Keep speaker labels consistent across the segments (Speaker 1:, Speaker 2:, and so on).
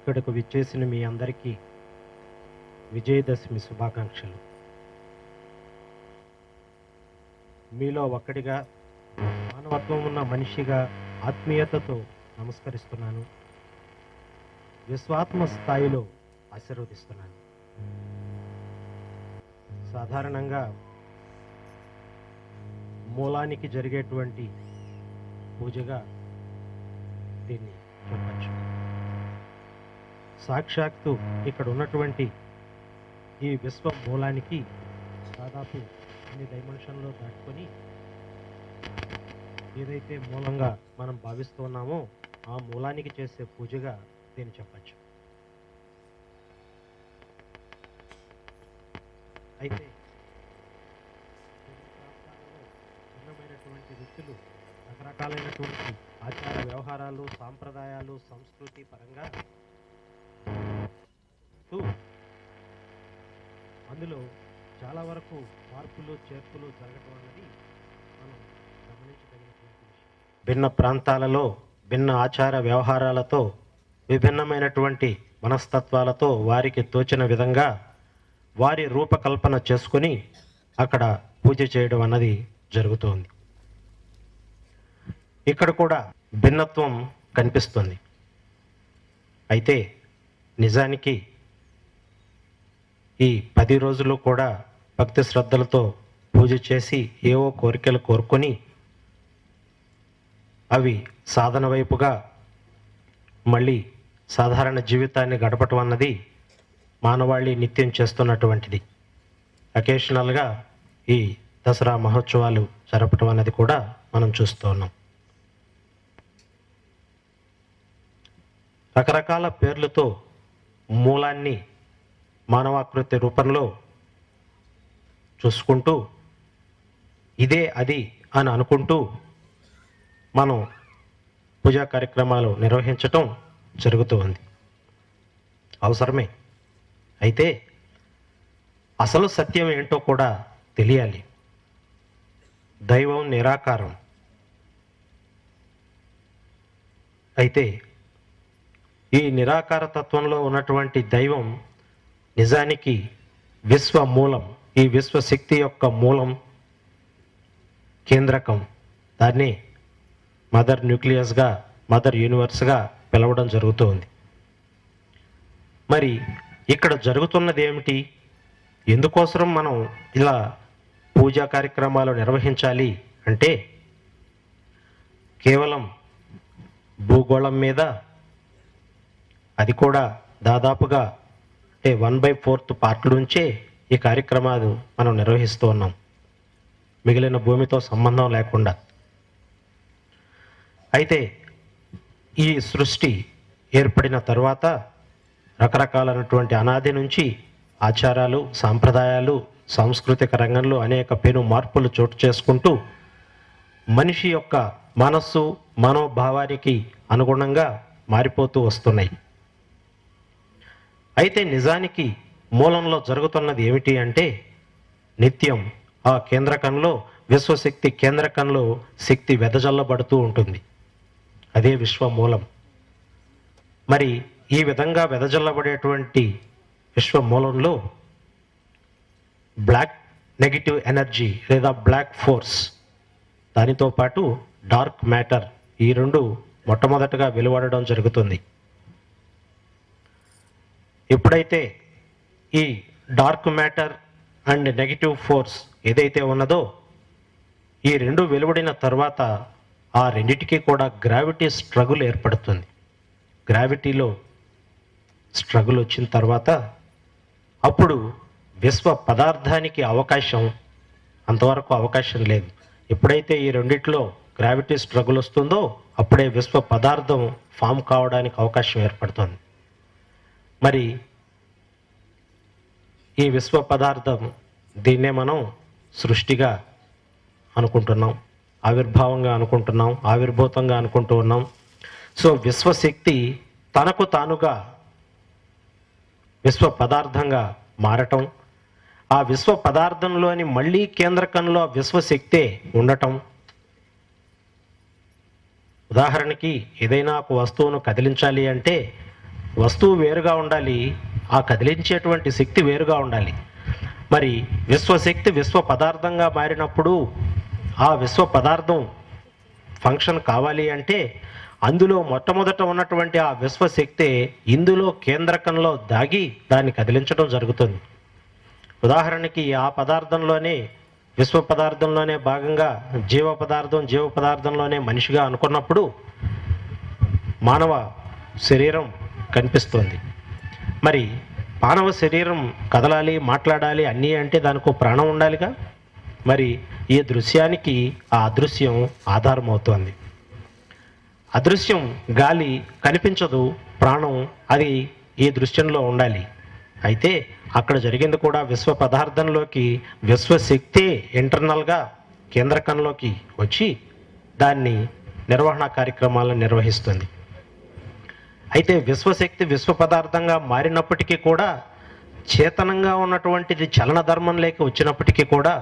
Speaker 1: ఇక్కడకు విచ్చేసిన మీ అందరికీ విజయదశమి శుభాకాంక్షలు. మీలో ఒక్కడిగా, మానవత్వం ఉన్న మనిషిగా ఆత్మీయతతో నమస్కరిస్తున్నాను. విశ్వాత్మ స్థాయిలో ఆశీర్వదిస్తున్నాను. సాధారణంగా మూలానికి జరిగేటువంటి పూజగా దీన్ని చెప్పచ్చు. సాక్షాత్తు ఇక్కడ ఉన్నటువంటి ఈ విశ్వ మూలానికి దాదాపు అన్ని డైమెన్షన్లో దాటుకొని ఏదైతే మూలంగా మనం భావిస్తున్నామో ఆ మూలానికి చేసే పూజగా దీన్ని చెప్పచ్చు. అయితే భిన్నమైనటువంటి వ్యక్తులు రకరకాలైనటువంటి ఆచార వ్యవహారాలు, సాంప్రదాయాలు, సంస్కృతి పరంగా అందులో చాలా వరకు మార్పులు చేర్పులు జరగటం అన్నది మనం గమనించదగినటువంటి విషయం. భిన్న ప్రాంతాలలో భిన్న ఆచార వ్యవహారాలతో విభిన్నమైనటువంటి మనస్తత్వాలతో వారికి తోచిన విధంగా వారి రూపకల్పన చేసుకొని అక్కడ పూజ చేయడం అన్నది జరుగుతోంది. ఇక్కడ కూడా భిన్నత్వం కనిపిస్తుంది. అయితే నిజానికి ఈ 10 రోజులు కూడా భక్తి శ్రద్ధలతో పూజ చేసి ఏవో కోరికలు కోరుకొని అవి సాధన వైపుగా మళ్ళీ సాధారణ జీవితాన్ని గడపటం అన్నది మానవాళి నిత్యం చేస్తున్నటువంటిది. అకేషనల్గా ఈ దసరా మహోత్సవాలు జరపటం అన్నది కూడా మనం చూస్తూ ఉన్నాం. రకరకాల పేర్లతో మూలాన్ని మానవాకృతి రూపంలో చూసుకుంటూ ఇదే అది అని అనుకుంటూ మనం పూజా కార్యక్రమాలు నిర్వహించటం జరుగుతూ ఉంది. అవసరమే. అయితే అసలు సత్యం ఏంటో కూడా తెలియాలి. దైవం నిరాకారం. అయితే ఈ నిరాకార తత్వంలో ఉన్నటువంటి దైవం నిజానికి విశ్వ మూలం, ఈ విశ్వశక్తి యొక్క మూలం, కేంద్రకం. దాన్ని మదర్ న్యూక్లియస్గా, మదర్ యూనివర్స్గా పిలవడం జరుగుతుంది. మరి ఇక్కడ జరుగుతున్నది ఏమిటి? ఎందుకోసం మనం ఇలా పూజా కార్యక్రమాలు నిర్వహించాలి అంటే కేవలం భూగోళం మీద, అది కూడా దాదాపుగా 1/4 పార్ట్ నుంచే ఈ కార్యక్రమాలు మనం నిర్వహిస్తూ ఉన్నాం, మిగిలిన భూమితో సంబంధం లేకుండా. అయితే ఈ సృష్టి ఏర్పడిన తర్వాత రకరకాలైనటువంటి అనాది నుంచి ఆచారాలు, సాంప్రదాయాలు, సాంస్కృతిక రంగంలో అనేక పెను మార్పులు చోటు చేసుకుంటూ మనిషి యొక్క మనస్సు, మనోభావానికి అనుగుణంగా మారిపోతూ వస్తున్నాయి. అయితే నిజానికి మూలంలో జరుగుతున్నది ఏమిటి అంటే నిత్యం ఆ కేంద్రకంలో, విశ్వశక్తి కేంద్రకంలో శక్తి వెదజల్లబడుతూ ఉంటుంది. అదే విశ్వ మూలం. మరి ఈ విధంగా వెదజల్లబడేటువంటి విశ్వ మూలంలో బ్లాక్ నెగిటివ్ ఎనర్జీ లేదా బ్లాక్ ఫోర్స్, దానితో పాటు డార్క్ మ్యాటర్, ఈ రెండు మొట్టమొదటగా వెలువడడం జరుగుతుంది. ఎప్పుడైతే ఈ dark matter and negative force ఏదైతే ఉన్నదో ఈ రెండు వెలువడిన తర్వాత ఆ రెండిటికి కూడా గ్రావిటీ స్ట్రగుల్ ఏర్పడుతుంది. గ్రావిటీలో స్ట్రగుల్ వచ్చిన తర్వాత అప్పుడు విశ్వ పదార్థానికి అవకాశం, అంతవరకు అవకాశం లేదు. ఎప్పుడైతే ఈ రెండిట్లో గ్రావిటీ స్ట్రగుల్ వస్తుందో అప్పుడే విశ్వ పదార్థం ఫామ్ కావడానికి అవకాశం ఏర్పడుతుంది. మరి ఈ విశ్వ పదార్థం, దీన్నే మనం సృష్టిగా అనుకుంటున్నాం, ఆవిర్భావంగా అనుకుంటున్నాం, ఆవిర్భూతంగా అనుకుంటూ ఉన్నాం. సో విశ్వశక్తి తనకు తానుగా విశ్వ పదార్థంగా మారటం, ఆ విశ్వ పదార్థంలోని మళ్ళీ కేంద్రకంలో విశ్వశక్తే ఉండటం. ఉదాహరణకి ఏదైనా ఒక వస్తువును కదిలించాలి అంటే వస్తువు వేరుగా ఉండాలి, ఆ కదిలించేటువంటి శక్తి వేరుగా ఉండాలి. మరి విశ్వశక్తి విశ్వ పదార్థంగా మారినప్పుడు ఆ విశ్వ పదార్థం ఫంక్షన్ కావాలి అంటే అందులో మొట్టమొదట ఉన్నటువంటి ఆ విశ్వశక్తి ఇందులో కేంద్రకంలో దాగి దాన్ని కదిలించడం జరుగుతుంది. ఉదాహరణకి ఆ పదార్థంలోనే విశ్వ పదార్థంలోనే భాగంగా జీవ పదార్థంలోనే మనిషిగా అనుకున్నప్పుడు మానవ శరీరం కనిపిస్తుంది. మరి మానవ శరీరం కదలాలి, మాట్లాడాలి అన్నీ అంటే దానికి ప్రాణం ఉండాలిగా. మరి ఈ దృశ్యానికి ఆ అదృశ్యం ఆధారం అవుతోంది. అదృశ్యం గాలి కనిపించదు, ప్రాణం అది ఈ దృశ్యంలో ఉండాలి. అయితే అక్కడ జరిగింది కూడా విశ్వ పదార్థంలోకి విశ్వశక్తి ఇంటర్నల్గా కేంద్రకంలోకి వచ్చి దాన్ని నిర్వహణ కార్యక్రమాలను నిర్వహిస్తుంది. అయితే విశ్వశక్తి విశ్వ పదార్థంగా మారినప్పటికీ కూడా చేతనంగా ఉన్నటువంటిది చలన ధర్మం లేక వచ్చినప్పటికీ కూడా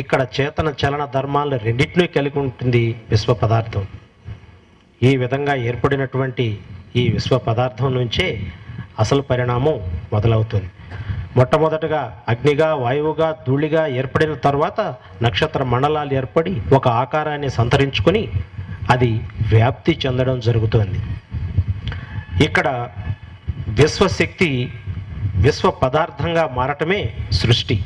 Speaker 1: ఇక్కడ చేతన చలన ధర్మాలను రెండింటినీ కలిగి ఉంటుంది విశ్వ పదార్థం. ఈ విధంగా ఏర్పడినటువంటి ఈ విశ్వ పదార్థం నుంచే అసలు పరిణామం మొదలవుతుంది. మొట్టమొదటగా అగ్నిగా, వాయువుగా, ధూళిగా ఏర్పడిన తర్వాత నక్షత్ర మండలాలు ఏర్పడి ఒక ఆకారాన్ని సంతరించుకొని అది వ్యాప్తి చెందడం జరుగుతుంది. ఇక్కడ విశ్వశక్తి విశ్వ పదార్థంగా మారటమే సృష్టి.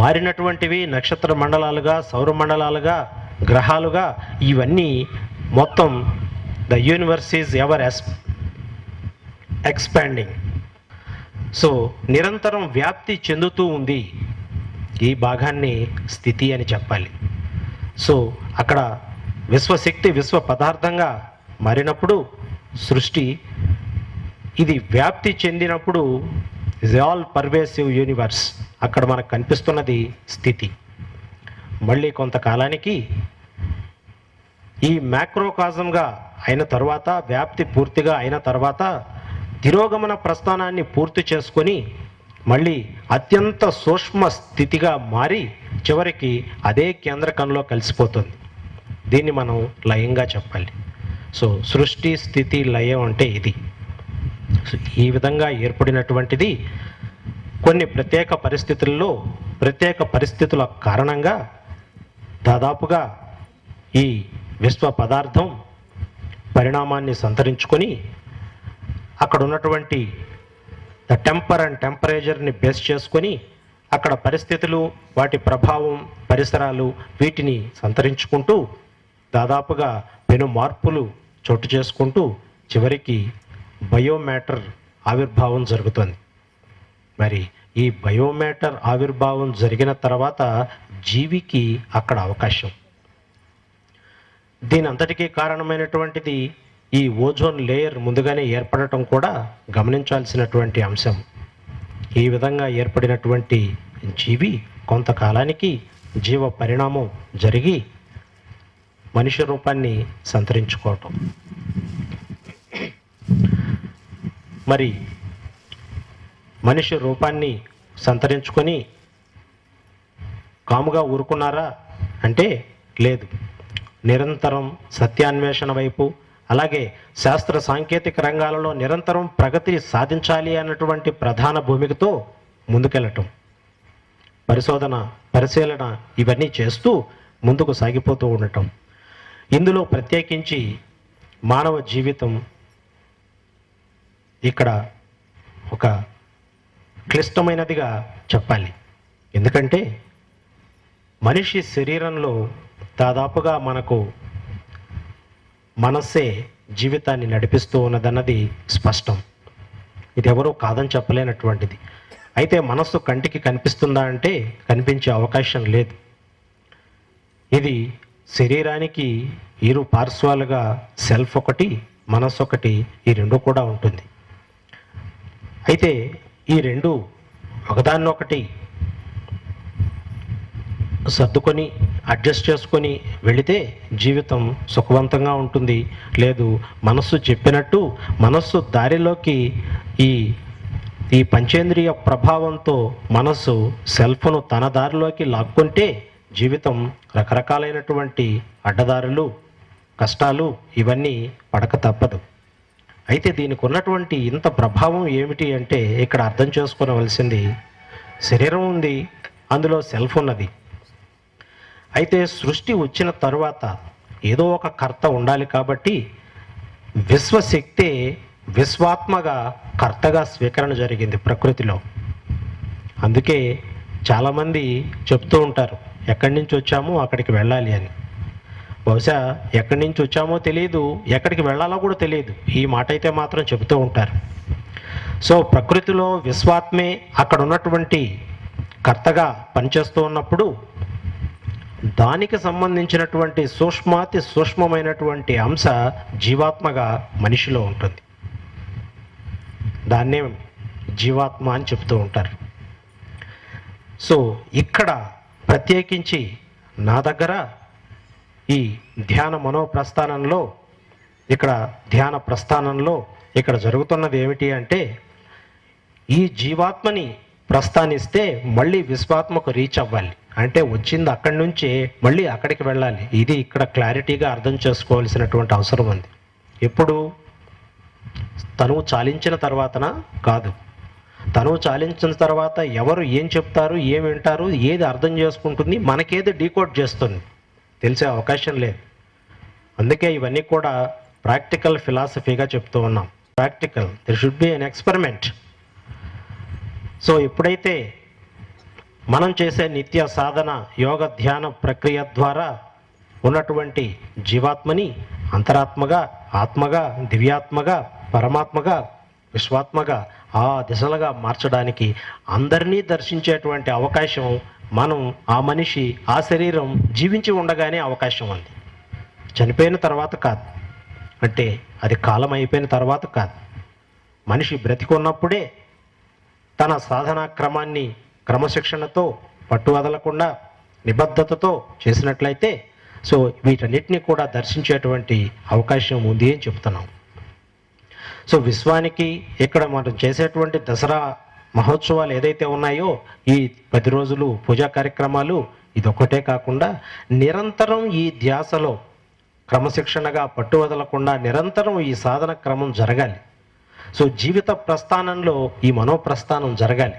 Speaker 1: మారినటువంటివి నక్షత్ర మండలాలుగా, సౌర మండలాలుగా, గ్రహాలుగా, ఇవన్నీ మొత్తం the universe is ever expanding. So నిరంతరం వ్యాప్తి చెందుతూ ఉంది. ఈ భాగాన్ని స్థితి అని చెప్పాలి. సో అక్కడ విశ్వశక్తి విశ్వ పదార్థంగా మారినప్పుడు సృష్టి, ఇది వ్యాప్తి చెందినప్పుడు ఇస్ ఆల్ పర్వేసివ్ యూనివర్స్. అక్కడ మనకు కనిపిస్తున్నది స్థితి. మళ్ళీ కొంతకాలానికి ఈ మ్యాక్రోకాజంగా అయిన తర్వాత, వ్యాప్తి పూర్తిగా అయిన తర్వాత తిరోగమన ప్రస్థానాన్ని పూర్తి చేసుకొని మళ్ళీ అత్యంత సూక్ష్మ స్థితిగా మారి చివరికి అదే కేంద్రకంలో కలిసిపోతుంది. దీన్ని మనం లయంగా చెప్పాలి. సో సృష్టి, స్థితి, లయం అంటే ఇది. ఈ విధంగా ఏర్పడినటువంటిది కొన్ని ప్రత్యేక పరిస్థితుల్లో, ప్రత్యేక పరిస్థితుల కారణంగా దాదాపుగా ఈ విశ్వ పదార్థం పరిణామాన్ని సంతరించుకొని అక్కడ ఉన్నటువంటి ద టెంపర్ అండ్ టెంపరేచర్ని బేస్ చేసుకొని అక్కడ పరిస్థితులు, వాటి ప్రభావం, పరిసరాలు వీటిని సంతరించుకుంటూ దాదాపుగా పెను మార్పులు చోటు చేసుకుంటూ చివరికి బయోమ్యాటర్ ఆవిర్భావం జరుగుతుంది. మరి ఈ బయోమ్యాటర్ ఆవిర్భావం జరిగిన తర్వాత జీవికి అక్కడ అవకాశం. దీని అంతటికీ కారణమైనటువంటిది ఈ ఓజోన్ లేయర్ ముందుగానే ఏర్పడటం కూడా గమనించాల్సినటువంటి అంశం. ఈ విధంగా ఏర్పడినటువంటి జీవి కొంతకాలానికి జీవ పరిణామం జరిగి మనిషి రూపాన్ని సంతరించుకోవటం. మరి మనిషి రూపాన్ని సంతరించుకొని కాముగా ఊరుకున్నారా అంటే లేదు. నిరంతరం సత్యాన్వేషణ వైపు, అలాగే శాస్త్ర సాంకేతిక రంగాలలో నిరంతరం ప్రగతి సాధించాలి అన్నటువంటి ప్రధాన భూమికతో ముందుకెళ్ళటం, పరిశోధన, పరిశీలన ఇవన్నీ చేస్తూ ముందుకు సాగిపోతూ ఉండటం. ఇందులో ప్రత్యేకించి మానవ జీవితం ఇక్కడ ఒక క్లిష్టమైనదిగా చెప్పాలి. ఎందుకంటే మనిషి శరీరంలో దాదాపుగా మనకు మనస్సే జీవితాన్ని నడిపిస్తూ ఉన్నదన్నది స్పష్టం. ఇది ఎవరూ కాదని చెప్పలేనటువంటిది. అయితే మనస్సు కంటికి కనిపిస్తుందా అంటే కనిపించే అవకాశం లేదు. ఇది శరీరానికి ఇరు పార్శ్వాలుగా సెల్ఫ్ ఒకటి, మనస్సు ఒకటి, ఈ రెండు కూడా ఉంటుంది. అయితే ఈ రెండు ఒకదాన్నొకటి సర్దుకొని అడ్జస్ట్ చేసుకొని వెళితే జీవితం సుఖవంతంగా ఉంటుంది. లేదు, మనస్సు చెప్పినట్టు మనస్సు దారిలోకి ఈ పంచేంద్రియ ప్రభావంతో మనస్సు సెల్ఫ్ను తన దారిలోకి లాక్కుంటే జీవితం రకరకాలైనటువంటి అడ్డదారులు, కష్టాలు ఇవన్నీ పడక తప్పదు. అయితే దీనికి ఉన్నటువంటి ఇంత ప్రభావం ఏమిటి అంటే ఇక్కడ అర్థం చేసుకోవలసింది, శరీరం ఉంది, అందులో సెల్ఫ్ ఉన్నది. అయితే సృష్టి వచ్చిన తరువాత ఏదో ఒక కర్త ఉండాలి కాబట్టి విశ్వశక్తే విశ్వాత్మగా కర్తగా స్వీకరణ జరిగింది ప్రకృతిలో. అందుకే చాలామంది చెప్తూ ఉంటారు, ఎక్కడి నుంచి వచ్చామో అక్కడికి వెళ్ళాలి అని. బహుశా ఎక్కడి నుంచి వచ్చామో తెలియదు, ఎక్కడికి వెళ్ళాలో కూడా తెలియదు. ఈ మాట అయితే మాత్రం చెబుతూ ఉంటారు. సో ప్రకృతిలో విశ్వాత్మే అక్కడ ఉన్నటువంటి కర్తగా పనిచేస్తూ ఉన్నప్పుడు దానికి సంబంధించినటువంటి సూక్ష్మాతి సూక్ష్మమైనటువంటి అంశ జీవాత్మగా మనిషిలో ఉంటుంది. దాన్నే జీవాత్మ అని చెప్తూ ఉంటారు. సో ఇక్కడ ప్రత్యేకించి నా దగ్గర ఈ ధ్యాన మనోప్రస్థానంలో ఇక్కడ జరుగుతున్నది ఏమిటి అంటే, ఈ జీవాత్మని ప్రస్థానిస్తే మళ్ళీ విశ్వాత్మకు రీచ్ అవ్వాలి. అంటే వచ్చింది అక్కడి నుంచే మళ్ళీ అక్కడికి వెళ్ళాలి. ఇది ఇక్కడ క్లారిటీగా అర్థం చేసుకోవాల్సినటువంటి అవసరం ఉంది. ఎప్పుడు తనువు చాలించిన తర్వాతనా? కాదు. తనువు చాలించిన తర్వాత ఎవరు ఏం చెప్తారు, ఏం వింటారు, ఏది అర్థం చేసుకుంటుంది, మనకేది డీకోడ్ చేస్తుంది తెలిసే అవకాశం లేదు. అందుకే ఇవన్నీ కూడా ప్రాక్టికల్ ఫిలాసఫీగా చెప్తూ ఉన్నాం. Practical, there should be an experiment. So ఎప్పుడైతే మనం చేసే నిత్య సాధన యోగ ధ్యాన ప్రక్రియ ద్వారా ఉన్నటువంటి జీవాత్మని అంతరాత్మగా, ఆత్మగా, దివ్యాత్మగా, పరమాత్మగా, విశ్వాత్మగా ఆ దిశలుగా మార్చడానికి అందరినీ దర్శించేటువంటి అవకాశం మనం, ఆ మనిషి, ఆ శరీరం జీవించి ఉండగానే అవకాశం ఉంది. చనిపోయిన తర్వాత కాదు, అంటే అది కాలం అయిపోయిన తర్వాత కాదు. మనిషి బ్రతికున్నప్పుడే తన సాధనా క్రమాన్ని క్రమశిక్షణతో, పట్టు వదలకుండా, నిబద్ధతతో చేసినట్లయితే సో వీటన్నిటినీ కూడా దర్శించేటువంటి అవకాశం ఉంది అని చెప్తున్నాం. సో విశ్వానికి ఇక్కడ మనం చేసేటువంటి దసరా మహోత్సవాలు ఏదైతే ఉన్నాయో, ఈ 10 రోజులు పూజా కార్యక్రమాలు, ఇదొక్కటే కాకుండా నిరంతరం ఈ ధ్యాసలో క్రమశిక్షణగా పట్టు వదలకుండా నిరంతరం ఈ సాధన క్రమం జరగాలి. సో జీవిత ప్రస్థానంలో ఈ మనోప్రస్థానం జరగాలి.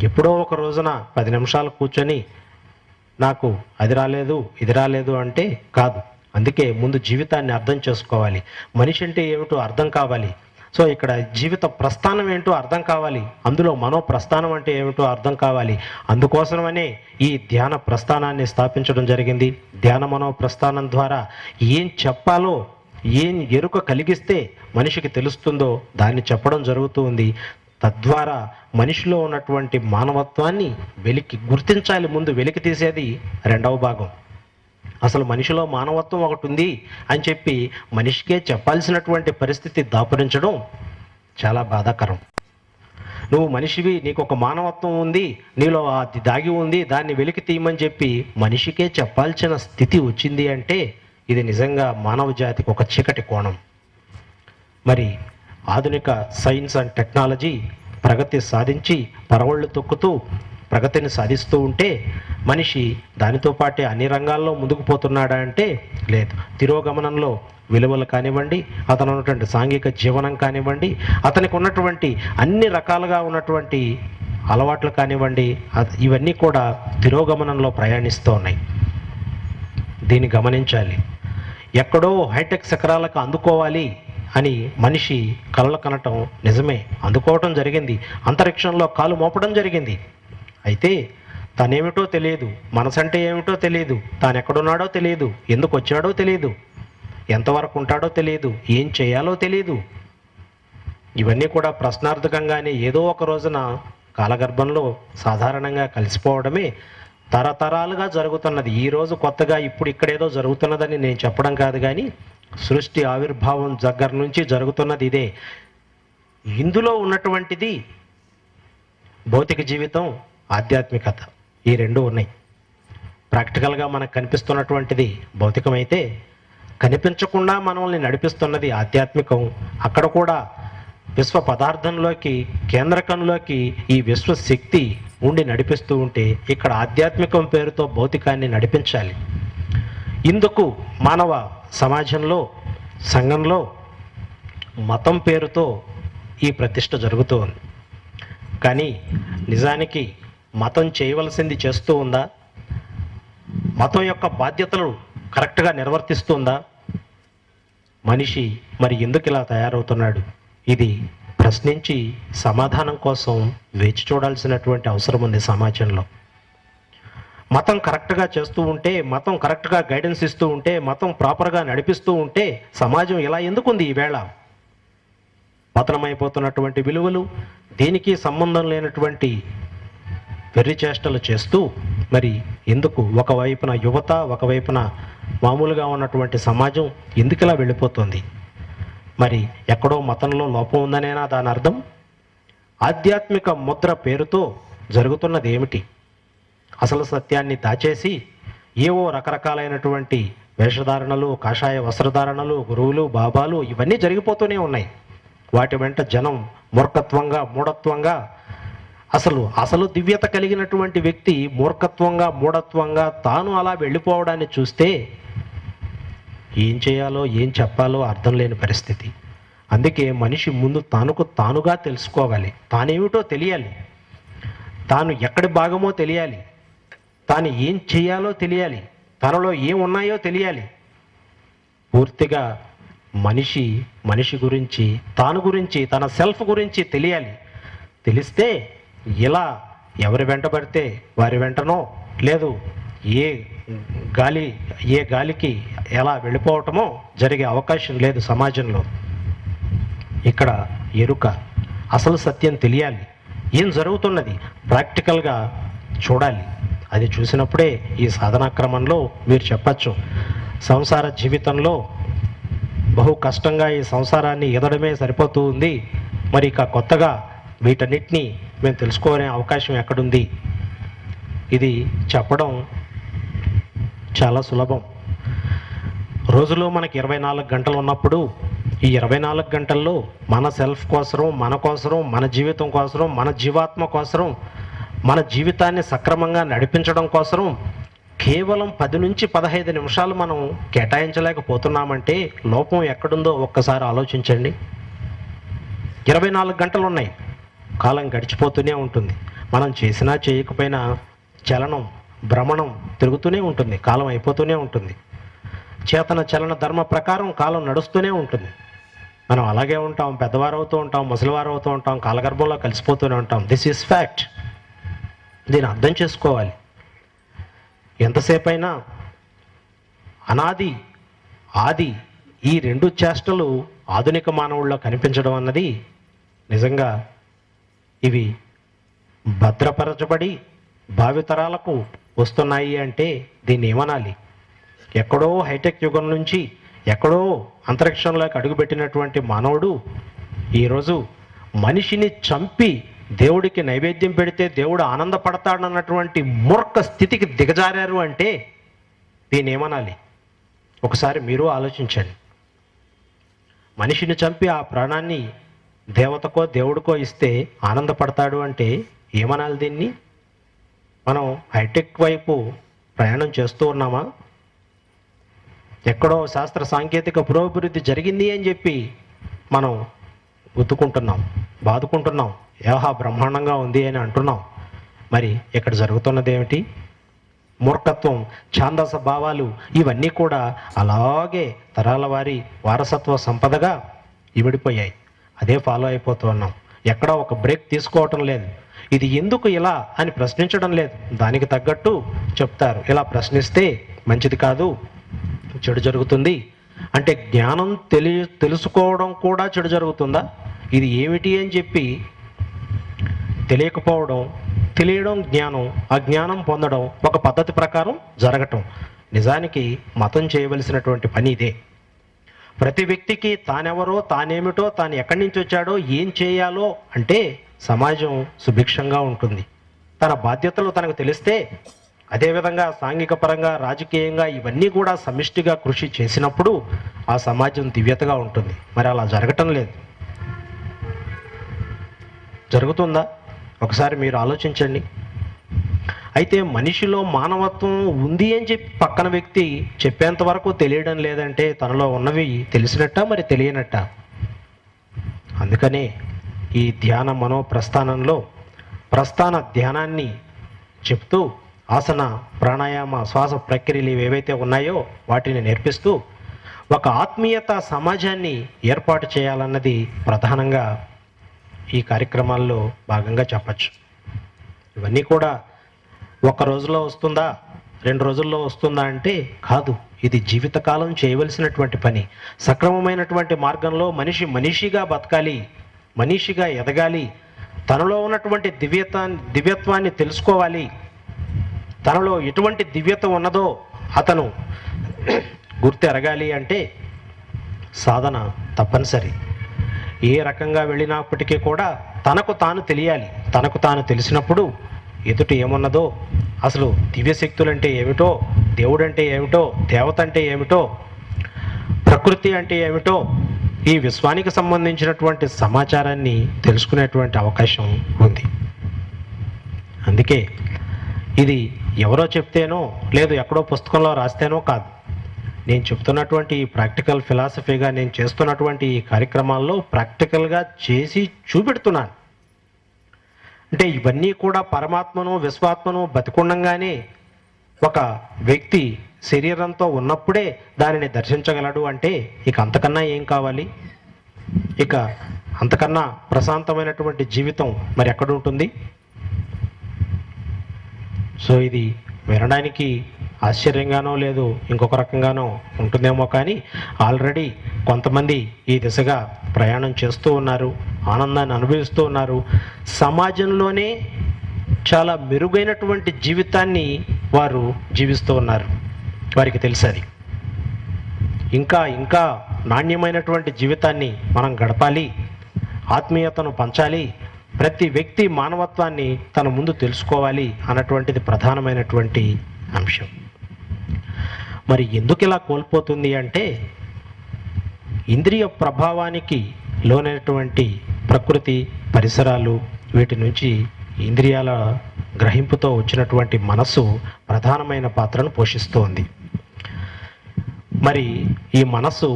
Speaker 1: ఎప్పుడో ఒక రోజున 10 నిమిషాలు కూర్చొని నాకు అది రాలేదు, ఇది రాలేదు అంటే కాదు. అందుకే ముందు జీవితాన్ని అర్థం చేసుకోవాలి. మనిషి అంటే ఏమిటో అర్థం కావాలి. సో ఇక్కడ జీవిత ప్రస్థానం ఏంటో అర్థం కావాలి, అందులో మనో ప్రస్థానం అంటే ఏమిటో అర్థం కావాలి. అందుకోసమనే ఈ ధ్యాన ప్రస్థానాన్ని స్థాపించడం జరిగింది. ధ్యాన మనో ప్రస్థానం ద్వారా ఏం చెప్పాలో, ఏం ఎరుక కలిగిస్తే మనిషికి తెలుస్తుందో దాన్ని చెప్పడం జరుగుతూ ఉంది. తద్వారా మనిషిలో ఉన్నటువంటి మానవత్వాన్ని గుర్తించాలి. ముందు వెలికి తీసేది రెండవ భాగం. అసలు మనిషిలో మానవత్వం ఒకటి ఉంది అని చెప్పి మనిషికే చెప్పాల్సినటువంటి పరిస్థితి దాపురించడం చాలా బాధాకరం. నువ్వు మనిషివి, నీకు ఒక మానవత్వం ఉంది, నీలో అది దాగి ఉంది, దాన్ని వెలికి తీయమని చెప్పి మనిషికే చెప్పాల్సిన స్థితి వచ్చింది అంటే ఇది నిజంగా మానవ జాతికి ఒక చీకటి కోణం. మరి ఆధునిక సైన్స్ అండ్ టెక్నాలజీ ప్రగతి సాధించి పరవళ్ళు తొక్కుతూ ప్రగతిని సాధిస్తూ ఉంటే మనిషి దానితో పాటే అన్ని రంగాల్లో ముందుకు పోతున్నాడా అంటే లేదు. తిరోగమనంలో విలువలు కానివ్వండి, అతను ఉన్నటువంటి సాంఘిక జీవనం కానివ్వండి, అతనికి ఉన్నటువంటి అన్ని రకాలుగా ఉన్నటువంటి అలవాట్లు కానివ్వండి, ఇవన్నీ కూడా తిరోగమనంలో ప్రయాణిస్తూ ఉన్నాయి. దీన్ని గమనించాలి. ఎక్కడో హైటెక్ శిఖరాలకు అందుకోవాలి అని మనిషి కలలు కనటం నిజమే, అందుకోవటం జరిగింది. అంతరిక్షంలో కాలు మోపడం జరిగింది. అయితే తనేమిటో తెలియదు, మనసు అంటే ఏమిటో తెలియదు, తాను ఎక్కడున్నాడో తెలియదు, ఎందుకు వచ్చాడో తెలియదు, ఎంతవరకు ఉంటాడో తెలియదు, ఏం చేయాలో తెలియదు. ఇవన్నీ కూడా ప్రశ్నార్థకంగానే ఏదో ఒక రోజున కాలగర్భంలో సాధారణంగా కలిసిపోవడమే తరతరాలుగా జరుగుతున్నది. ఈరోజు కొత్తగా ఇప్పుడు ఇక్కడేదో జరుగుతున్నదని నేను చెప్పడం కాదు, కానీ సృష్టి ఆవిర్భావం దగ్గర నుంచి జరుగుతున్నది ఇదే. ఇందులో ఉన్నటువంటిది భౌతిక జీవితం, ఆధ్యాత్మికత, ఈ రెండు ఉన్నాయి. ప్రాక్టికల్గా మనకు కనిపిస్తున్నటువంటిది భౌతికమైతే కనిపించకుండా మనల్ని నడిపిస్తున్నది ఆధ్యాత్మికం. అక్కడ కూడా విశ్వ పదార్థంలోకి, కేంద్రకంలోకి ఈ విశ్వశక్తి ఉండి నడిపిస్తూ ఉంటే ఇక్కడ ఆధ్యాత్మికం పేరుతో భౌతికాన్ని నడిపించాలి. ఇందుకు మానవ సమాజంలో, సంఘంలో మతం పేరుతో ఈ ప్రతిష్ట జరుగుతూ ఉంది. కానీ నిజానికి మతం చేయవలసింది చేస్తూ ఉందా? మతం యొక్క బాధ్యతలు కరెక్ట్గా నిర్వర్తిస్తుందా? మనిషి మరి ఎందుకు ఇలా తయారవుతున్నాడు? ఇది ప్రశ్నించి సమాధానం కోసం వేచి చూడాల్సినటువంటి అవసరం ఉంది సమాజంలో. మతం కరెక్ట్గా చేస్తూ ఉంటే, మతం కరెక్ట్గా గైడెన్స్ ఇస్తూ ఉంటే, మతం ప్రాపర్గా నడిపిస్తూ ఉంటే సమాజం ఇలా ఎందుకుంది ఈవేళ? పతనమైపోతున్నటువంటి విలువలు, దేనికి సంబంధం లేనటువంటి వెర్రి చేష్టలు చేస్తూ మరి ఎందుకు ఒకవైపున యువత, ఒకవైపున మామూలుగా ఉన్నటువంటి సమాజం ఎందుకు ఇలా వెళ్ళిపోతుంది? మరి ఎక్కడో మతంలో లోపం ఉందనేనా దాని అర్థం? ఆధ్యాత్మిక ముద్ర పేరుతో జరుగుతున్నది ఏమిటి? అసలు సత్యాన్ని దాచేసి ఏవో రకరకాలైనటువంటి వేషధారణలు, కాషాయ వస్త్రధారణలు, గురువులు, బాబాలు ఇవన్నీ జరిగిపోతూనే ఉన్నాయి. వాటి వెంట జనం మూర్ఖత్వంగా, మూఢత్వంగా, అసలు దివ్యత కలిగినటువంటి వ్యక్తి మూర్ఖత్వంగా, మూఢత్వంగా తాను అలా వెళ్ళిపోవడాన్ని చూస్తే ఏం చేయాలో, ఏం చెప్పాలో అర్థం లేని పరిస్థితి. అందుకే మనిషి ముందు తానుగా తెలుసుకోవాలి. తానేమిటో తెలియాలి, తాను ఎక్కడి భాగమో తెలియాలి, తాను ఏం చేయాలో తెలియాలి, తనలో ఏం ఉన్నాయో తెలియాలి. పూర్తిగా మనిషి గురించి, తన సెల్ఫ్ గురించి తెలియాలి. తెలిస్తే ఇలా ఎవరి వెంట పడితే వారి వెంటనో, లేదు ఏ గాలికి ఎలా వెళ్ళిపోవటమో జరిగే అవకాశం లేదు సమాజంలో. ఇక్కడ ఎరుక, అసలు సత్యం తెలియాలి. ఏం జరుగుతున్నది ప్రాక్టికల్గా చూడాలి. అది చూసినప్పుడే ఈ సాధనా క్రమంలో మీరు చెప్పచ్చు, సంసార జీవితంలో బహు కష్టంగా ఈ సంసారాన్ని ఎదడమే సరిపోతూ ఉంది, మరి ఇక కొత్తగా వీటన్నిటినీ మేము తెలుసుకోనే అవకాశం ఎక్కడుంది? ఇది చెప్పడం చాలా సులభం. రోజులో మనకి 24 గంటలు ఉన్నప్పుడు ఈ 24 గంటల్లో మన సెల్ఫ్ కోసరం, మన జీవితం కోసరం, మన జీవాత్మ కోసరం, మన జీవితాన్ని సక్రమంగా నడిపించడం కోసరం కేవలం 10 నుంచి 15 నిమిషాలు మనం కేటాయించలేకపోతున్నామంటే లోపం ఎక్కడుందో ఒక్కసారి ఆలోచించండి. 24 గంటలు ఉన్నాయి, కాలం గడిచిపోతూనే ఉంటుంది. మనం చేసినా చేయకపోయినా చలనం, భ్రమణం తిరుగుతూనే ఉంటుంది, కాలం అయిపోతూనే ఉంటుంది. చేతన చలన ధర్మ ప్రకారం కాలం నడుస్తూనే ఉంటుంది. మనం అలాగే ఉంటాం, పెద్దవారు అవుతూ ఉంటాం, ముసలివారు అవుతూ ఉంటాం, కాలగర్భంలో కలిసిపోతూనే ఉంటాం. This is fact. దీన్ని అర్థం చేసుకోవాలి. ఎంతసేపు అయినా అనాది, ఆది ఈ 2 చేష్టలు ఆధునిక మానవుల్లో కనిపించడం అన్నది నిజంగా ఇవి భద్రపరచబడి భావితరాలకు వస్తున్నాయి అంటే దీన్ని ఏమనాలి? ఎక్కడో హైటెక్ యుగం నుంచి ఎక్కడో అంతరిక్షంలోకి అడుగుపెట్టినటువంటి మానవుడు ఈరోజు మనిషిని చంపి దేవుడికి నైవేద్యం పెడితే దేవుడు ఆనందపడతాడన్నటువంటి మూర్ఖ స్థితికి దిగజారారు అంటే దీన్ని ఏమనాలి? ఒకసారి మీరు ఆలోచించండి. మనిషిని చంపి ఆ ప్రాణాన్ని దేవతకో దేవుడికో ఇస్తే ఆనందపడతాడు అంటే ఏమనాలి దీన్ని? మనం హైటెక్ వైపు ప్రయాణం చేస్తూ ఉన్నామా? ఎక్కడో శాస్త్ర సాంకేతిక పురోభివృద్ధి జరిగింది అని చెప్పి మనం గుద్దుకుంటున్నాం, బాదుకుంటున్నాం, ఏహా బ్రహ్మాండంగా ఉంది అని అంటున్నాం. మరి ఇక్కడ జరుగుతున్నది ఏమిటి? మూర్ఖత్వం, ఛాందస భావాలు ఇవన్నీ కూడా అలాగే తరాల వారి వారసత్వ సంపదగా ఇవిడిపోయాయి. అదే ఫాలో అయిపోతూ ఉన్నాం. ఎక్కడా ఒక బ్రేక్ తీసుకోవటం లేదు. ఇది ఎందుకు ఇలా అని ప్రశ్నించడం లేదు. దానికి తగ్గట్టు చెప్తారు, ఇలా ప్రశ్నిస్తే మంచిది కాదు, చెడు జరుగుతుంది అంటే జ్ఞానం తెలుసుకోవడం కూడా చెడు జరుగుతుందా? ఇది ఏమిటి అని చెప్పి తెలియకపోవడం, తెలియడం జ్ఞానం, అజ్ఞానం పొందడం ఒక పద్ధతి ప్రకారం జరగటం. నిజానికి మతం చేయవలసినటువంటి పని ఇదే. ప్రతి వ్యక్తికి తానెవరో, తానేమిటో, తాను ఎక్కడి నుంచి వచ్చాడో, ఏం చేయాలో అంటే సమాజం సుభిక్షంగా ఉంటుంది. తన బాధ్యతలు తనకు తెలిస్తే, అదేవిధంగా సాంఘిక పరంగా, రాజకీయంగా ఇవన్నీ కూడా సమిష్టిగా కృషి చేసినప్పుడు ఆ సమాజం దివ్యతగా ఉంటుంది. మరి అలా జరగటం లేదు. జరుగుతుందా? ఒకసారి మీరు ఆలోచించండి. అయితే మనిషిలో మానవత్వం ఉంది అని చెప్పి పక్కన వ్యక్తి చెప్పేంత వరకు తెలియడం లేదంటే తనలో ఉన్నవి తెలిసినట్ట, మరి తెలియనట్ట? అందుకనే ఈ ధ్యాన మనోప్రస్థానంలో ప్రస్థాన ధ్యానాన్ని చెప్తూ ఆసన ప్రాణాయామ శ్వాస ప్రక్రియలు ఏవైతే ఉన్నాయో వాటిని నేర్పిస్తూ ఒక ఆత్మీయత సమాజాన్ని ఏర్పాటు చేయాలన్నది ప్రధానంగా ఈ కార్యక్రమాల్లో భాగంగా చెప్పచ్చు. ఇవన్నీ కూడా ఒక రోజులో వస్తుందా, 2 రోజుల్లో వస్తుందా అంటే కాదు. ఇది జీవితకాలం చేయవలసినటువంటి పని. సక్రమమైనటువంటి మార్గంలో మనిషిగా బతకాలి, మనిషిగా ఎదగాలి, తనలో ఉన్నటువంటి దివ్యత్వాన్ని తెలుసుకోవాలి. తనలో ఎటువంటి దివ్యత ఉన్నదో అతను గుర్తెరగాలి అంటే సాధన తప్పనిసరి. ఏ రకంగా వెళ్ళినప్పటికీ కూడా తనకు తాను తెలియాలి. తనకు తాను తెలిసినప్పుడు ఎదుట ఏమున్నదో, అసలు దివ్యశక్తులు అంటే ఏమిటో, దేవుడు అంటే ఏమిటో, దేవత అంటే ఏమిటో, ప్రకృతి అంటే ఏమిటో, ఈ విశ్వానికి సంబంధించినటువంటి సమాచారాన్ని తెలుసుకునేటువంటి అవకాశం ఉంది. అందుకే ఇది ఎవరో చెప్తేనో లేదు ఎక్కడో పుస్తకంలో రాస్తేనో కాదు. నేను చెప్తున్నటువంటి ఈ ప్రాక్టికల్ ఫిలాసఫీగా నేను చేస్తున్నటువంటి ఈ కార్యక్రమాల్లో ప్రాక్టికల్గా చేసి చూపెడుతున్నాను. అంటే ఇవన్నీ కూడా పరమాత్మను విశ్వాత్మను బతికుండంగానే ఒక వ్యక్తి శరీరంతో ఉన్నప్పుడే దానిని దర్శించగలడు. అంటే ఇక అంతకన్నా ఏం కావాలి? ఇక అంతకన్నా ప్రశాంతమైనటువంటి జీవితం మరి ఎక్కడ ఉంటుంది? సో ఇది వినడానికి ఆశ్చర్యంగానో లేదు ఇంకొక రకంగానో ఉంటుందేమో, కానీ ఆల్రెడీ కొంతమంది ఈ దిశగా ప్రయాణం చేస్తూ ఉన్నారు, ఆనందాన్ని అనుభవిస్తూ ఉన్నారు. సమాజంలోనే చాలా మెరుగైనటువంటి జీవితాన్ని వారు జీవిస్తూ ఉన్నారు. వారికి తెలుసు అది. ఇంకా ఇంకా నాణ్యమైనటువంటి జీవితాన్ని మనం గడపాలి, ఆత్మీయతను పంచాలి, ప్రతి వ్యక్తి మానవత్వాన్ని తన ముందు తెలుసుకోవాలి అన్నటువంటిది ప్రధానమైనటువంటి అంశం. మరి ఎందుకు ఇలా కోల్పోతుంది అంటే ఇంద్రియ ప్రభావానికి లోనైనటువంటి ప్రకృతి పరిసరాలు, వీటి నుంచి ఇంద్రియాల గ్రహింపుతో వచ్చినటువంటి మనస్సు ప్రధానమైన పాత్రను పోషిస్తోంది. మరి ఈ మనస్సు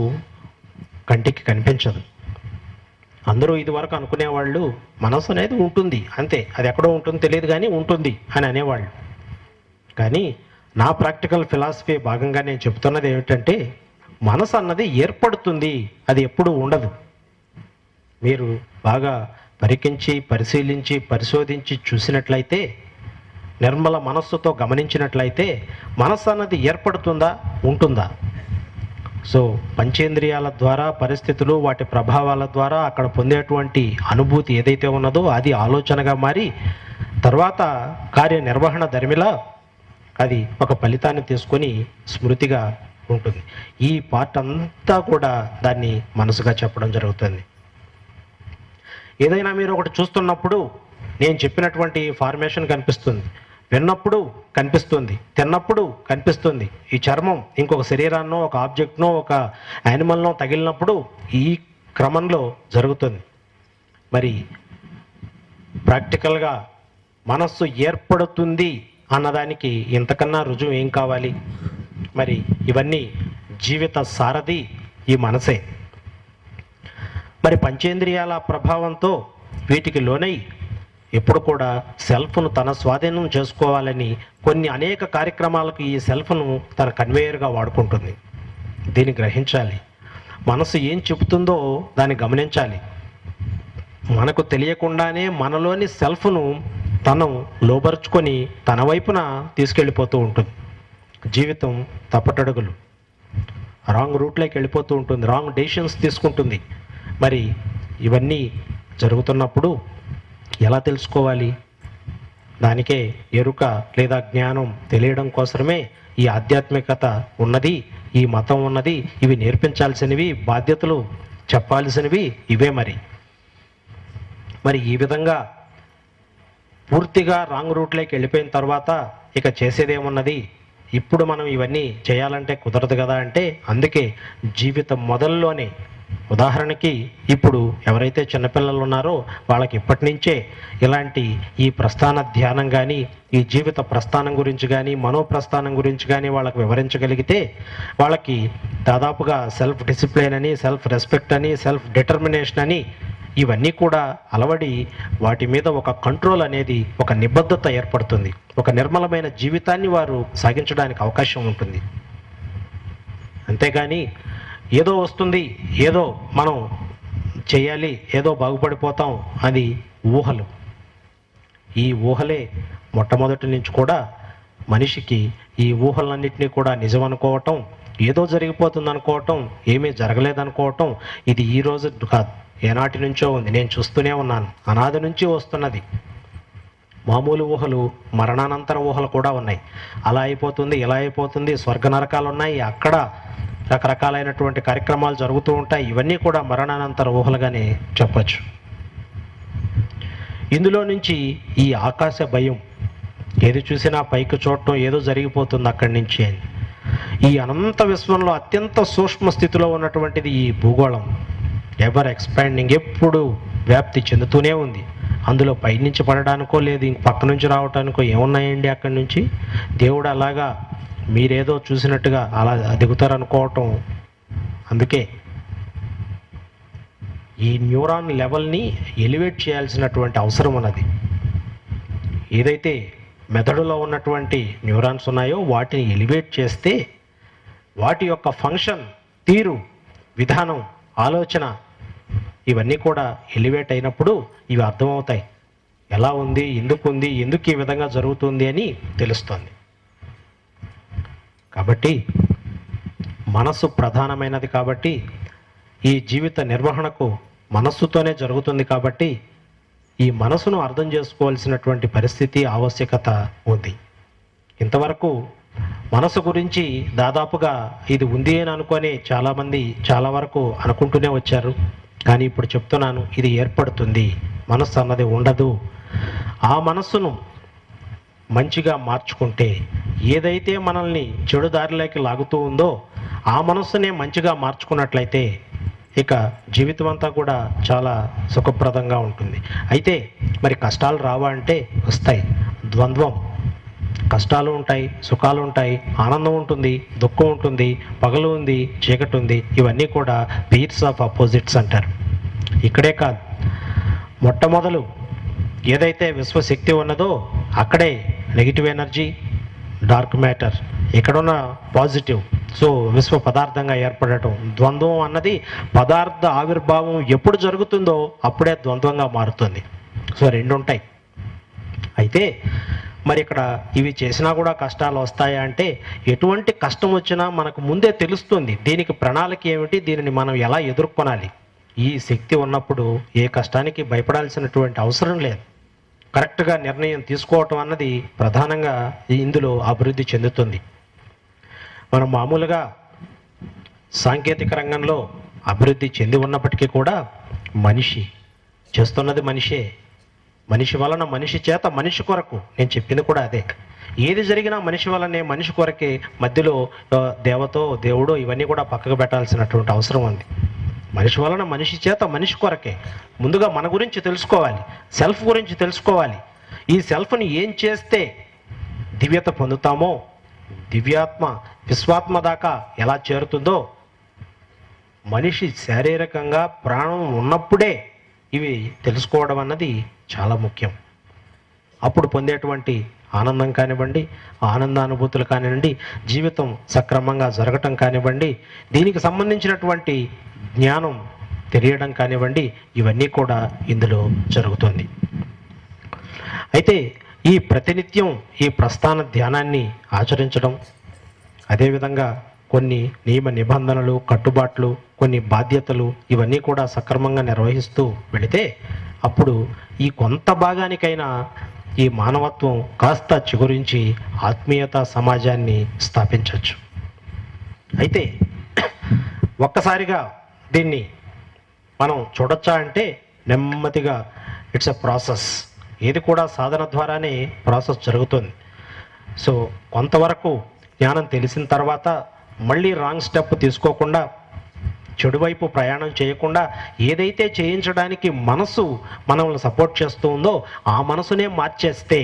Speaker 1: కంటికి కనిపించదు. అందరూ ఇదివరకు అనుకునేవాళ్ళు మనస్సు అనేది ఉంటుంది అంతే, అది ఎక్కడో ఉంటుంది తెలియదు కానీ ఉంటుంది అని అనేవాళ్ళు. కానీ నా ప్రాక్టికల్ ఫిలాసఫీ భాగంగా నేను చెప్తున్నది ఏమిటంటే మనసు అన్నది ఏర్పడుతుంది, అది ఎప్పుడూ ఉండదు. మీరు బాగా పరిశీలించి పరిశోధించి చూసినట్లయితే, నిర్మల మనస్సుతో గమనించినట్లయితే మనస్సు అన్నది ఏర్పడుతుందా, ఉంటుందా? సో పంచేంద్రియాల ద్వారా పరిస్థితులు, వాటి ప్రభావాల ద్వారా అక్కడ పొందేటువంటి అనుభూతి ఏదైతే ఉన్నదో అది ఆలోచనగా మారి తర్వాత కార్యనిర్వహణ ధర్మిలా అది ఒక ఫలితాన్ని తీసుకొని స్మృతిగా ఉంటుంది. ఈ పార్ట్ అంతా కూడా దాన్ని మనసుగా చెప్పడం జరుగుతుంది. ఏదైనా మీరు ఒకటి చూస్తున్నప్పుడు నేను చెప్పినటువంటి ఫార్మేషన్ కనిపిస్తుంది, విన్నప్పుడు కనిపిస్తుంది, తిన్నప్పుడు కనిపిస్తుంది. ఈ చర్మం ఇంకొక శరీరాన్నో, ఒక ఆబ్జెక్ట్నో, ఒక యానిమల్నో తగిలినప్పుడు ఈ క్రమంలో జరుగుతుంది. మరి ప్రాక్టికల్గా మనస్సు ఏర్పడుతుంది అన్నదానికి ఇంతకన్నా రుజువు ఏం కావాలి? మరి ఇవన్నీ జీవిత సారథి ఈ మనసే. మరి పంచేంద్రియాల ప్రభావంతో వీటికి లోనై ఎప్పుడు కూడా సెల్ఫ్ను తన స్వాధీనం చేసుకోవాలని అనేక కార్యక్రమాలకు ఈ సెల్ఫ్ను తన కన్వేయర్గా వాడుకుంటుంది. దీన్ని గ్రహించాలి. మనసు ఏం చెబుతుందో దాన్ని గమనించాలి. మనకు తెలియకుండానే మనలోని సెల్ఫ్ను తను లోబరుచుకొని తన వైపున తీసుకెళ్ళిపోతూ ఉంటుంది. జీవితం తప్పటడుగులు, రాంగ్ రూట్లోకి వెళ్ళిపోతూ ఉంటుంది, రాంగ్ డెసిషన్స్ తీసుకుంటుంది. మరి ఇవన్నీ జరుగుతున్నప్పుడు ఎలా తెలుసుకోవాలి? దానికే ఎరుక లేదా జ్ఞానం తెలియడం కోసమే ఈ ఆధ్యాత్మికత ఉన్నది, ఈ మతం ఉన్నది. ఇవి నేర్పించాల్సినవి, బాధ్యతలు చెప్పాల్సినవి ఇవే. మరి ఈ విధంగా పూర్తిగా రాంగ్ రూట్లోకి వెళ్ళిపోయిన తర్వాత ఇక చేసేదేమున్నది? ఇప్పుడు మనం ఇవన్నీ చేయాలంటే కుదరదు కదా అంటే అందుకే జీవితం మొదల్లోనే, ఉదాహరణకి ఇప్పుడు ఎవరైతే చిన్నపిల్లలు ఉన్నారో వాళ్ళకి ఇప్పటి నుంచే ఇలాంటి ఈ ప్రస్థాన ధ్యానం కానీ, ఈ జీవిత ప్రస్థానం గురించి కానీ, మనోప్రస్థానం గురించి కానీ వాళ్ళకి వివరించగలిగితే వాళ్ళకి దాదాపుగా సెల్ఫ్ డిసిప్లిన్ అని, సెల్ఫ్ రెస్పెక్ట్ అని, సెల్ఫ్ డిటర్మినేషన్ అని ఇవన్నీ కూడా అలవడి వాటి మీద ఒక కంట్రోల్ అనేది, ఒక నిబద్ధత ఏర్పడుతుంది. ఒక నిర్మలమైన జీవితాన్ని వారు సాగించడానికి అవకాశం ఉంటుంది. అంతేగాని ఏదో వస్తుంది, ఏదో మనం చేయాలి, ఏదో బాగుపడిపోతాం అది ఊహలు. ఈ ఊహలే మొట్టమొదటి నుంచి కూడా మనిషికి ఈ ఊహలన్నింటినీ కూడా నిజం అనుకోవటం, ఏదో జరిగిపోతుంది అనుకోవటం, ఏమీ జరగలేదనుకోవటం, ఇది ఈ రోజు కాదు, ఏనాటి నుంచో ఉంది. నేను చూస్తూనే ఉన్నాను, అనాది నుంచి వస్తున్నది. మామూలు ఊహలు, మరణానంతర ఊహలు కూడా ఉన్నాయి. అలా అయిపోతుంది, ఇలా అయిపోతుంది, స్వర్గ నరకాలు ఉన్నాయి, అక్కడ రకరకాలైనటువంటి కార్యక్రమాలు జరుగుతూ ఉంటాయి. ఇవన్నీ కూడా మరణానంతర ఊహలుగానే చెప్పచ్చు. ఇందులో నుంచి ఈ ఆకాశ భయం, ఏది చూసినా పైకి చూడటం, ఏదో జరిగిపోతుంది అక్కడి నుంచి అని. ఈ అనంత విశ్వంలో అత్యంత సూక్ష్మ స్థితిలో ఉన్నటువంటిది ఈ భూగోళం. ఎవర్ ఎక్స్పాండింగ్, ఎప్పుడు వ్యాప్తి చెందుతూనే ఉంది. అందులో పైనుంచి పడడానికో లేదు ఇంక పక్క నుంచి రావడానికో ఏమున్నాయండి అక్కడి నుంచి? దేవుడు అలాగా మీరేదో చూసినట్టుగా అలా దిగుతారనుకోవటం. అందుకే ఈ న్యూరాన్ లెవెల్ని ఎలివేట్ చేయాల్సినటువంటి అవసరం ఉన్నది. ఏదైతే మెదడులో ఉన్నటువంటి న్యూరాన్స్ ఉన్నాయో వాటిని ఎలివేట్ చేస్తే వాటి యొక్క ఫంక్షన్, తీరు, విధానం, ఆలోచన ఇవన్నీ కూడా ఎలివేట్ అయినప్పుడు ఇవి అర్థమవుతాయి. ఎలా ఉంది, ఎందుకు ఈ విధంగా జరుగుతుంది అని తెలుస్తుంది. కాబట్టి మనస్సు ప్రధానమైనది. కాబట్టి ఈ జీవిత నిర్వహణకు మనస్సుతోనే జరుగుతుంది. కాబట్టి ఈ మనసును అర్థం చేసుకోవాల్సినటువంటి పరిస్థితి, ఆవశ్యకత ఉంది. ఇంతవరకు మనసు గురించి దాదాపుగా ఇది ఉంది అని అనుకొని చాలామంది చాలా వరకు అనుకుంటూనే వచ్చారు. కానీ ఇప్పుడు చెప్తున్నాను, ఇది ఏర్పడుతుంది. మనస్సు అన్నది ఉండదు. ఆ మనస్సును మంచిగా మార్చుకుంటే, ఏదైతే మనల్ని చెడు దారిలోకి లాగుతూ ఉందో ఆ మనస్సునే మంచిగా మార్చుకున్నట్లయితే ఇక జీవితం అంతా కూడా చాలా సుఖప్రదంగా ఉంటుంది. అయితే మరి కష్టాలు రావా అంటే వస్తాయి. ద్వంద్వం, కష్టాలు ఉంటాయి, సుఖాలు ఉంటాయి, ఆనందం ఉంటుంది, దుఃఖం ఉంటుంది, పగలు ఉంది, చీకటి ఉంది. ఇవన్నీ కూడా పీర్స్ ఆఫ్ అపోజిట్స్ అంటారు. ఇక్కడే కాదు, మొట్టమొదలు ఏదైతే విశ్వశక్తి ఉన్నదో అక్కడే నెగిటివ్ ఎనర్జీ, డార్క్ మ్యాటర్, ఇక్కడున్న పాజిటివ్. సో విశ్వ పదార్థంగా ఏర్పడటం. ద్వంద్వం అన్నది పదార్థ ఆవిర్భావం ఎప్పుడు జరుగుతుందో అప్పుడే ద్వంద్వంగా మారుతుంది. సో రెండు ఉంటాయి. అయితే మరి ఇక్కడ ఇవి చేసినా కూడా కష్టాలు వస్తాయా అంటే, ఎటువంటి కష్టం వచ్చినా మనకు ముందే తెలుస్తుంది దీనికి ప్రణాళిక ఏమిటి, దీనిని మనం ఎలా ఎదుర్కొనాలి. ఈ శక్తి ఉన్నప్పుడు ఏ కష్టానికి భయపడాల్సినటువంటి అవసరం లేదు. కరెక్ట్గా నిర్ణయం తీసుకోవటం అన్నది ప్రధానంగా ఇందులో అభివృద్ధి చెందుతుంది. మనం మామూలుగా సాంకేతిక రంగంలో అభివృద్ధి చెంది ఉన్నప్పటికీ కూడా మనిషి చేస్తున్నది మనిషే. మనిషి వలన, మనిషి చేత, మనిషి కొరకు. నేను చెప్పింది కూడా అదే. ఏది జరిగినా మనిషి వలనే, మనిషి కొరకే. మధ్యలో దేవతో, దేవుడో ఇవన్నీ కూడా పక్కకు పెట్టాల్సినటువంటి అవసరం ఉంది. మనిషి వలన, మనిషి చేత, మనిషి కొరకే. ముందుగా మన గురించి తెలుసుకోవాలి, సెల్ఫ్ గురించి తెలుసుకోవాలి. ఈ సెల్ఫ్ని ఏం చేస్తే దివ్యత పొందుతామో, దివ్యాత్మ విశ్వాత్మ దాకా ఎలా చేరుతుందో, మనిషి శారీరకంగా ప్రాణం ఉన్నప్పుడే ఇవి తెలుసుకోవడం అన్నది చాలా ముఖ్యం. అప్పుడు పొందేటువంటి ఆనందం కానివ్వండి, ఆనందానుభూతులు కానివ్వండి, జీవితం సక్రమంగా జరగటం కానివ్వండి, దీనికి సంబంధించినటువంటి జ్ఞానం తెలియడం కానివ్వండి, ఇవన్నీ కూడా ఇందులో జరుగుతుంది. అయితే ఈ ప్రతినిత్యం ఈ ప్రస్థాన ధ్యానాన్ని ఆచరించడం, అదేవిధంగా కొన్ని నియమ నిబంధనలు, కట్టుబాట్లు, కొన్ని బాధ్యతలు ఇవన్నీ కూడా సక్రమంగా నిర్వహిస్తూ వెళితే అప్పుడు ఈ కొంత భాగానికైనా ఈ మానవత్వం కాస్త చిగురించి ఆత్మీయత సమాజాన్ని స్థాపించవచ్చు. అయితే ఒక్కసారిగా దీన్ని మనం చూడొచ్చా అంటే నెమ్మదిగా ఇట్స్ ఎ ప్రాసెస్. ఏది కూడా సాధన ద్వారానే ప్రాసెస్ జరుగుతుంది. సో కొంతవరకు జ్ఞానం తెలిసిన తర్వాత మళ్ళీ రాంగ్ స్టెప్ తీసుకోకుండా, చెడు వైపు ప్రయాణం చేయకుండా, ఏదైతే చేయించడానికి మనసు మనల్ని సపోర్ట్ చేస్తూ ఉందో ఆ మనసునే మార్చేస్తే,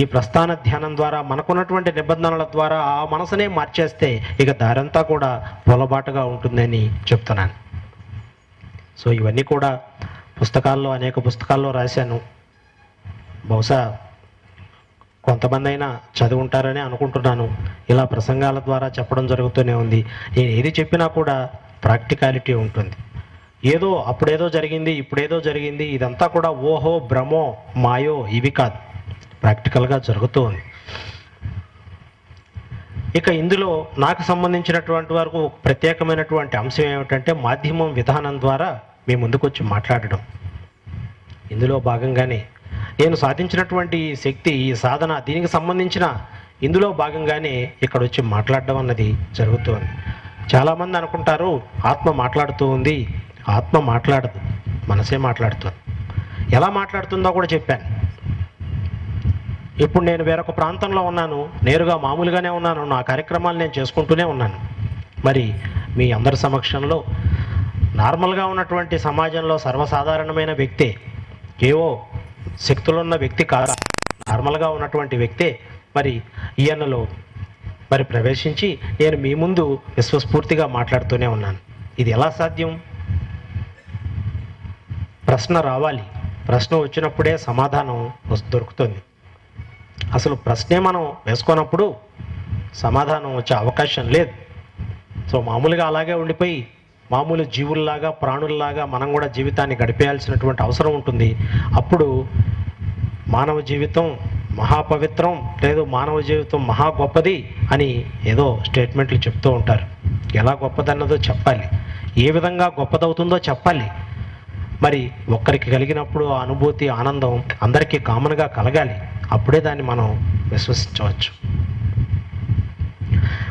Speaker 1: ఈ ప్రస్థాన ధ్యానం ద్వారా మనకున్నటువంటి నిబంధనల ద్వారా ఆ మనసునే మార్చేస్తే ఇక దారంతా కూడా పొలబాటుగా ఉంటుందని చెప్తున్నాను. సో ఇవన్నీ కూడా అనేక పుస్తకాల్లో రాశాను. బహుశా కొంతమంది అయినా చదువుంటారని అనుకుంటున్నాను. ఇలా ప్రసంగాల ద్వారా చెప్పడం జరుగుతూనే ఉంది. నేను ఏది చెప్పినా కూడా ప్రాక్టికాలిటీ ఉంటుంది. ఏదో అప్పుడేదో జరిగింది, ఇప్పుడేదో జరిగింది, ఇదంతా కూడా ఓహో భ్రమో మాయో ఇవి కాదు, ప్రాక్టికల్గా జరుగుతూ ఉంది. ఇక ఇందులో నాకు సంబంధించినటువంటి వరకు ప్రత్యేకమైనటువంటి అంశం ఏమిటంటే మాధ్యమం విధానం ద్వారా మీ ముందుకు వచ్చి మాట్లాడడం. ఇందులో భాగంగానే నేను సాధించినటువంటి ఈ శక్తి, ఈ సాధన, దీనికి సంబంధించిన ఇందులో భాగంగానే ఇక్కడ వచ్చి మాట్లాడడం అన్నది జరుగుతుంది. చాలామంది అనుకుంటారు ఆత్మ మాట్లాడుతూ ఉంది. ఆత్మ మాట్లాడదు, మనసే మాట్లాడుతుంది. ఎలా మాట్లాడుతుందో కూడా చెప్పాను. ఇప్పుడు నేను వేరొక ప్రాంతంలో ఉన్నాను, నేరుగా మామూలుగానే ఉన్నాను, నా కార్యక్రమాలు నేను చేసుకుంటూనే ఉన్నాను. మరి మీ అందరి సమక్షంలో నార్మల్గా ఉన్నటువంటి సమాజంలో సర్వసాధారణమైన వ్యక్తే, ఏవో శక్తులున్న వ్యక్తి కాదు, నార్మల్గా ఉన్నటువంటి వ్యక్తే మరి ఈయనలో మరి ప్రవేశించి నేను మీ ముందు విశ్వస్ఫూర్తిగా మాట్లాడుతూనే ఉన్నాను. ఇది ఎలా సాధ్యం? ప్రశ్న రావాలి. ప్రశ్న వచ్చినప్పుడే సమాధానం దొరుకుతుంది. అసలు ప్రశ్నే మనం వేసుకున్నప్పుడు సమాధానం వచ్చే అవకాశం లేదు. సో మామూలుగా అలాగే ఉండిపోయి మామూలు జీవుల్లాగా, ప్రాణుల్లాగా మనం కూడా జీవితాన్ని గడిపేయాల్సినటువంటి అవసరం ఉంటుంది. అప్పుడు మానవ జీవితం మహాపవిత్రం, లేదు మానవ జీవితం మహా గొప్పది అని ఏదో స్టేట్మెంట్లు చెప్తూ ఉంటారు. ఎలా గొప్పదన్నదో చెప్పాలి, ఏ విధంగా గొప్పదవుతుందో చెప్పాలి. మరి ఒక్కరికి కలిగినప్పుడు ఆ అనుభూతి, ఆనందం అందరికీ కామన్గా కలగాలి. అప్పుడే దాన్ని మనం విశ్వసించవచ్చు.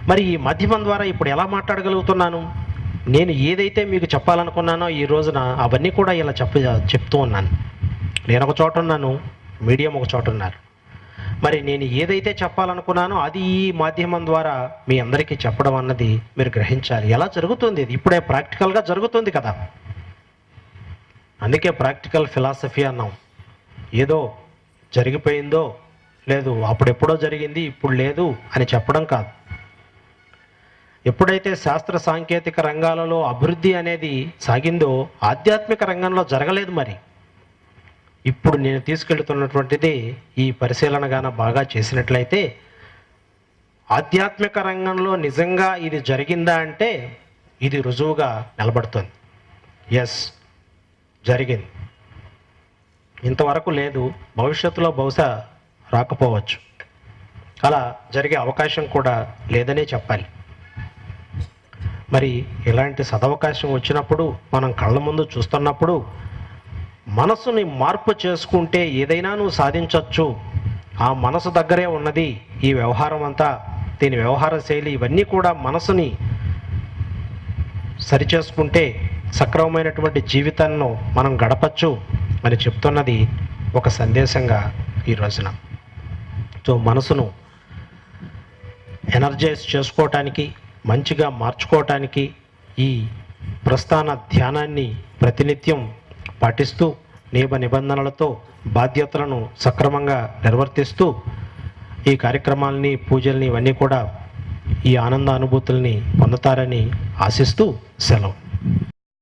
Speaker 1: మరి ఈ మాధ్యమం ద్వారా ఇప్పుడు ఎలా మాట్లాడగలుగుతున్నాను? నేను ఏదైతే మీకు చెప్పాలనుకున్నానో ఈ రోజున అవన్నీ కూడా ఇలా చెప్తూ ఉన్నాను. నేను ఒక చోట ఉన్నాను, మీడియం ఒక చోట ఉన్నారు. మరి నేను ఏదైతే చెప్పాలనుకున్నానో అది ఈ మాధ్యమం ద్వారా మీ అందరికీ చెప్పడం అన్నది మీరు గ్రహించాలి. ఎలా జరుగుతుంది? ఇది ఇప్పుడే ప్రాక్టికల్గా జరుగుతుంది కదా. అందుకే ప్రాక్టికల్ ఫిలాసఫీ అన్నాం. ఏదో జరిగిపోయిందో, లేదు అప్పుడెప్పుడో జరిగింది ఇప్పుడు లేదు అని చెప్పడం కాదు. ఎప్పుడైతే శాస్త్ర సాంకేతిక రంగాలలో అభివృద్ధి అనేది సాగిందో ఆధ్యాత్మిక రంగంలో జరగలేదు. మరి ఇప్పుడు నేను తీసుకెళ్తున్నటువంటిది ఈ పరిశీలనగాన బాగా చేసినట్లయితే ఆధ్యాత్మిక రంగంలో నిజంగా ఇది జరిగిందా అంటే ఇది రుజువుగా నిలబడుతుంది. ఎస్, జరిగింది. ఇంతవరకు లేదు, భవిష్యత్తులో బహుశా రాకపోవచ్చు. అలా జరిగే అవకాశం కూడా లేదనే చెప్పాలి. మరి ఇలాంటి సదవకాశం వచ్చినప్పుడు, మనం కళ్ళ ముందు చూస్తున్నప్పుడు మనసుని మార్పు చేసుకుంటే ఏదైనా నువ్వు సాధించవచ్చు. ఆ మనసు దగ్గరే ఉన్నది ఈ వ్యవహారం అంతా, దీని వ్యవహార శైలి, ఇవన్నీ కూడా మనసుని సరిచేసుకుంటే సక్రమమైనటువంటి జీవితాన్ని మనం గడపచ్చు అని చెప్తున్నది ఒక సందేశంగా ఈ రోజున. సో మనసును ఎనర్జైజ్ చేసుకోవటానికి, మంచిగా మార్చుకోవటానికి ఈ ప్రస్థాన ధ్యానాన్ని ప్రతినిత్యం పాటిస్తూ నియమ నిబంధనలతో బాధ్యతలను సక్రమంగా నిర్వర్తిస్తూ ఈ కార్యక్రమాలని, పూజల్ని ఇవన్నీ కూడా ఈ ఆనంద అనుభూతుల్ని పొందుతారని ఆశిస్తూ సెలవు.